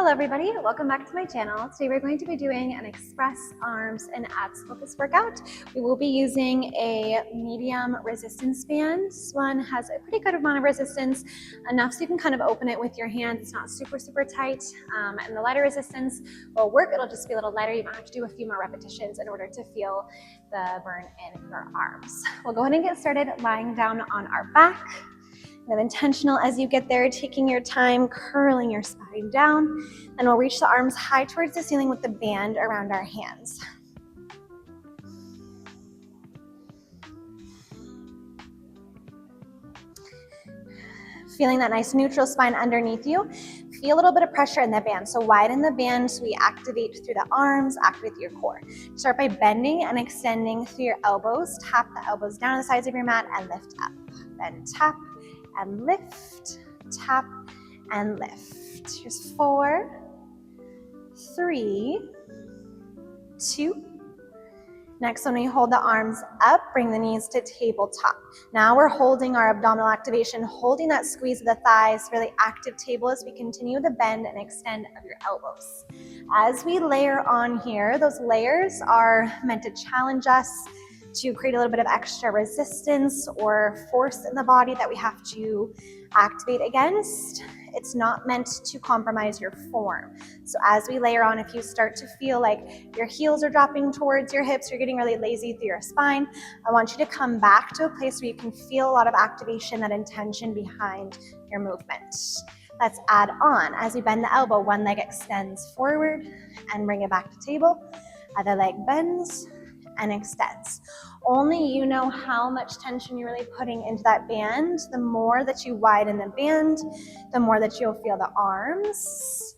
Hello everybody, welcome back to my channel. Today we're going to be doing an express arms and abs focus workout. We will be using a medium resistance band. This one has a pretty good amount of resistance, enough so you can kind of open it with your hands. It's not super tight, and the lighter resistance will work. It'll just be a little lighter. You might have to do a few more repetitions in order to feel the burn in your arms. We'll go ahead and get started lying down on our back. Kind of intentional as you get there, taking your time, curling your spine down, and we'll reach the arms high towards the ceiling with the band around our hands. Feeling that nice neutral spine underneath you. Feel a little bit of pressure in the band, so widen the band so we activate through the arms, activate through your core. Start by bending and extending through your elbows. Tap the elbows down to the sides of your mat and lift up. Then tap and lift, tap and lift. Here's 4, 3, 2. Next one, we hold the arms up, bring the knees to tabletop. Now we're holding our abdominal activation, holding that squeeze of the thighs, really active table as we continue the bend and extend of your elbows. As we layer on here, those layers are meant to challenge us, to create a little bit of extra resistance or force in the body that we have to activate against. It's not meant to compromise your form. So as we layer on, if you start to feel like your heels are dropping towards your hips, you're getting really lazy through your spine, I want you to come back to a place where you can feel a lot of activation, that intention behind your movement. Let's add on. As we bend the elbow, one leg extends forward and bring it back to table. Other leg bends and extends. Only you know how much tension you're really putting into that band. The more that you widen the band, the more that you'll feel the arms,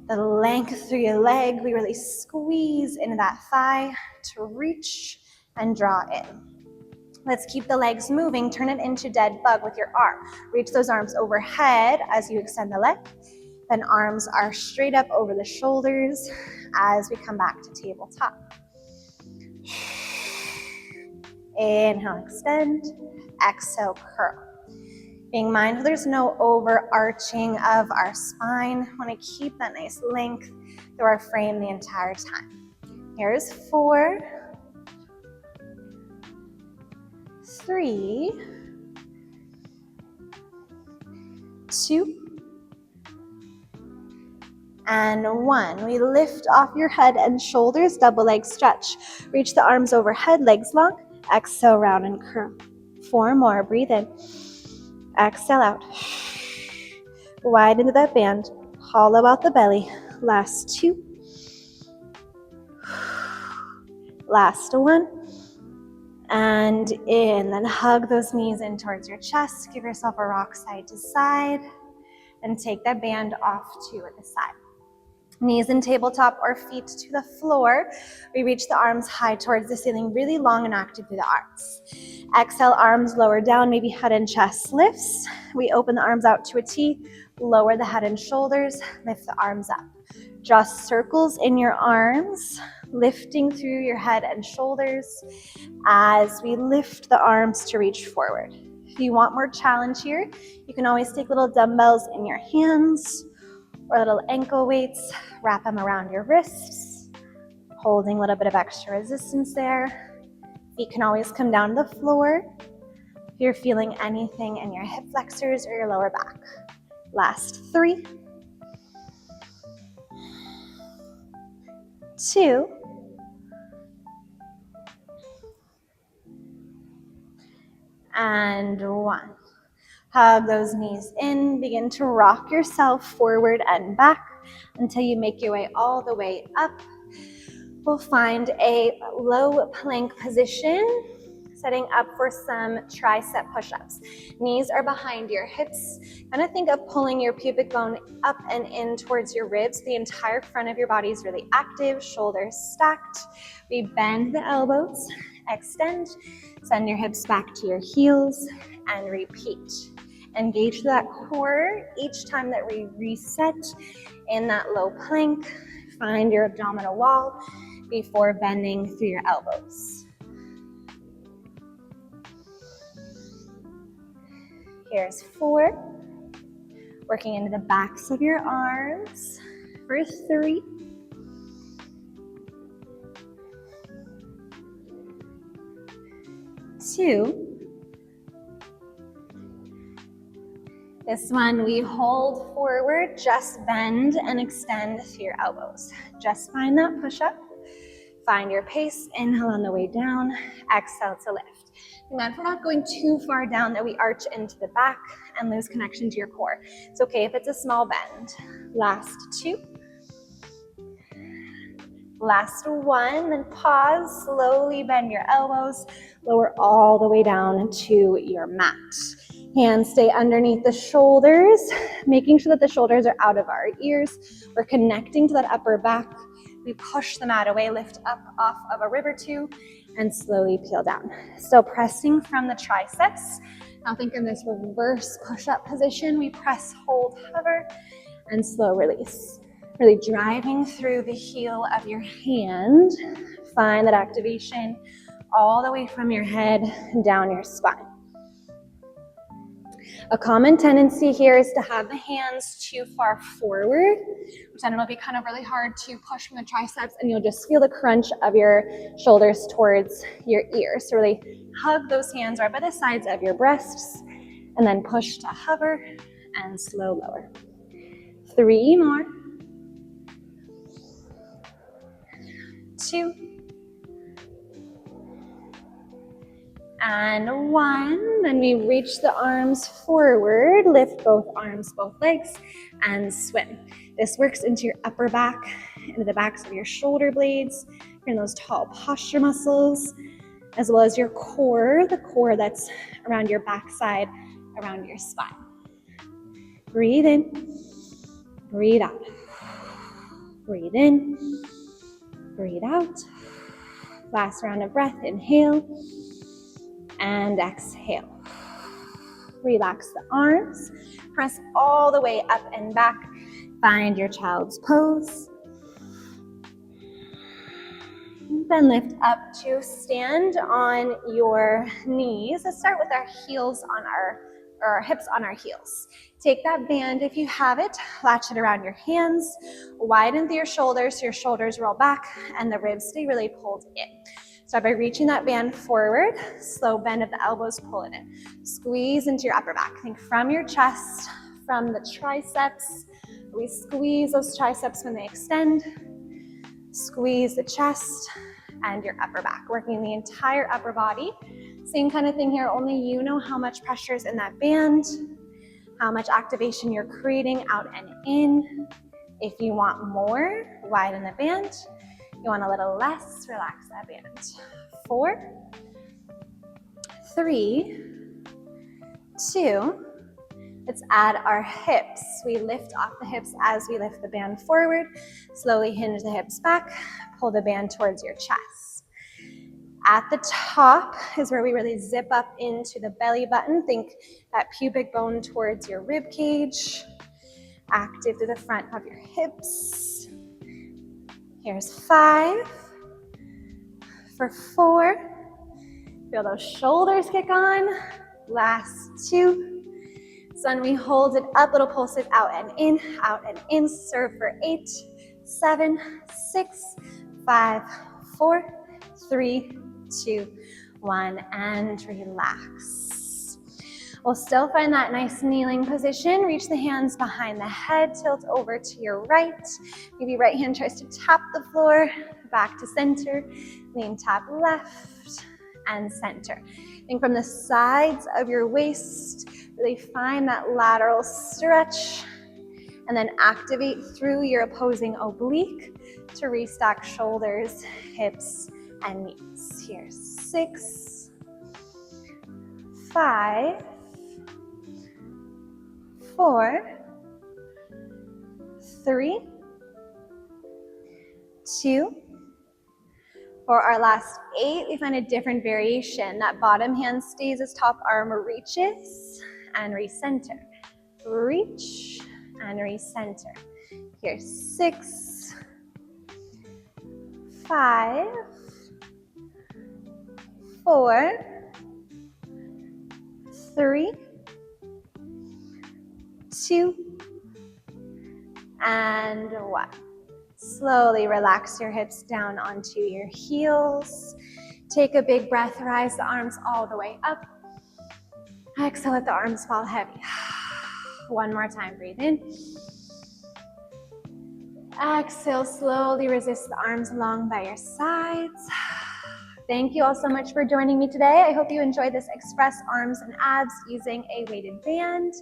the length through your leg. We really squeeze into that thigh to reach and draw in. Let's keep the legs moving. Turn it into dead bug with your arm. Reach those arms overhead as you extend the leg. Then arms are straight up over the shoulders as we come back to tabletop. Inhale, extend. Exhale, curl. Being mindful there's no overarching of our spine. Want to keep that nice length through our frame the entire time. Here's 4, 3, 2, and 1. We lift off your head and shoulders, double leg stretch. Reach the arms overhead, legs long. Exhale, round and curl. 4 more, breathe in. Exhale out. Wide into that band, hollow out the belly. Last 2. Last 1. And in, then hug those knees in towards your chest. Give yourself a rock side to side. And take that band off to the side. Knees in tabletop or feet to the floor. We reach the arms high towards the ceiling, really long and active through the arms. Exhale, arms lower down, maybe head and chest lifts. We open the arms out to a T, lower the head and shoulders, lift the arms up. Draw circles in your arms, lifting through your head and shoulders as we lift the arms to reach forward. If you want more challenge here, you can always take little dumbbells in your hands or little ankle weights, wrap them around your wrists, holding a little bit of extra resistance there. Feet can always come down to the floor if you're feeling anything in your hip flexors or your lower back. Last 3, 2, and 1. Hug those knees in, begin to rock yourself forward and back until you make your way all the way up. We'll find a low plank position, setting up for some tricep push-ups. Knees are behind your hips. Kind of think of pulling your pubic bone up and in towards your ribs. The entire front of your body is really active, shoulders stacked. We bend the elbows, extend, send your hips back to your heels, and repeat. Engage that core each time that we reset in that low plank. Find your abdominal wall before bending through your elbows. Here's 4. Working into the backs of your arms. for 3, 2. This one we hold forward, just bend and extend through your elbows. Just find that push-up. Find your pace. Inhale on the way down, exhale to lift. And then if we're not going too far down that we arch into the back and lose connection to your core. It's okay if it's a small bend. Last 2. Last 1, then pause, slowly bend your elbows, lower all the way down to your mat. Hands stay underneath the shoulders, making sure that the shoulders are out of our ears. We're connecting to that upper back. We push the mat away, lift up off of a rib or two, and slowly peel down. So pressing from the triceps. Now think in this reverse push-up position. We press, hold, hover, and slow release. Really driving through the heel of your hand. Find that activation all the way from your head down your spine. A common tendency here is to have the hands too far forward, which then it'll be kind of really hard to push from the triceps, and you'll just feel the crunch of your shoulders towards your ears. So really hug those hands right by the sides of your breasts, and then push to hover and slow lower. 3 more. 2. And 1, then we reach the arms forward, lift both arms, both legs, and swim. This works into your upper back, into the backs of your shoulder blades, in those tall posture muscles, as well as your core, the core that's around your backside, around your spine. Breathe in, breathe out. Breathe in, breathe out. Last round of breath, inhale. And exhale. Relax the arms. Press all the way up and back. Find your child's pose. Then lift up to stand on your knees. Let's start with our heels on our hips on our heels. Take that band if you have it, latch it around your hands, widen through your shoulders so your shoulders roll back and the ribs stay really pulled in. Start by reaching that band forward, slow bend of the elbows, pull it in. Squeeze into your upper back. Think from your chest, from the triceps. We squeeze those triceps when they extend. Squeeze the chest and your upper back, working the entire upper body. Same kind of thing here, only you know how much pressure is in that band, how much activation you're creating out and in. If you want more, widen the band. You want a little less, relax that band. 4, 3, 2. Let's add our hips. We lift off the hips as we lift the band forward. Slowly hinge the hips back. Pull the band towards your chest. At the top is where we really zip up into the belly button. Think that pubic bone towards your rib cage. Active through the front of your hips. Here's 5. For 4. Feel those shoulders kick on. Last 2. So when we hold it up, little pulses out and in. Serve for 8, 7, 6, 5, 4, 3, 2, 1, and relax. We'll still find that nice kneeling position. Reach the hands behind the head, tilt over to your right. Maybe right hand tries to tap the floor, back to center. Lean, tap left and center. Think from the sides of your waist, really find that lateral stretch, and then activate through your opposing oblique to restack shoulders, hips, and knees. Here's 6, 5, 4, 3, 2. For our last 8, we find a different variation. That bottom hand stays as top arm reaches and recenter. Reach and recenter. Here's 6, 5, 4, 3, 2, and 1. Slowly relax your hips down onto your heels. Take a big breath, rise the arms all the way up. Exhale, let the arms fall heavy. One more time, breathe in. Exhale, slowly resist the arms along by your sides. Thank you all so much for joining me today. I hope you enjoyed this Express Arms and Abs using a weighted band,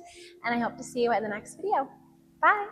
and I hope to see you in the next video. Bye.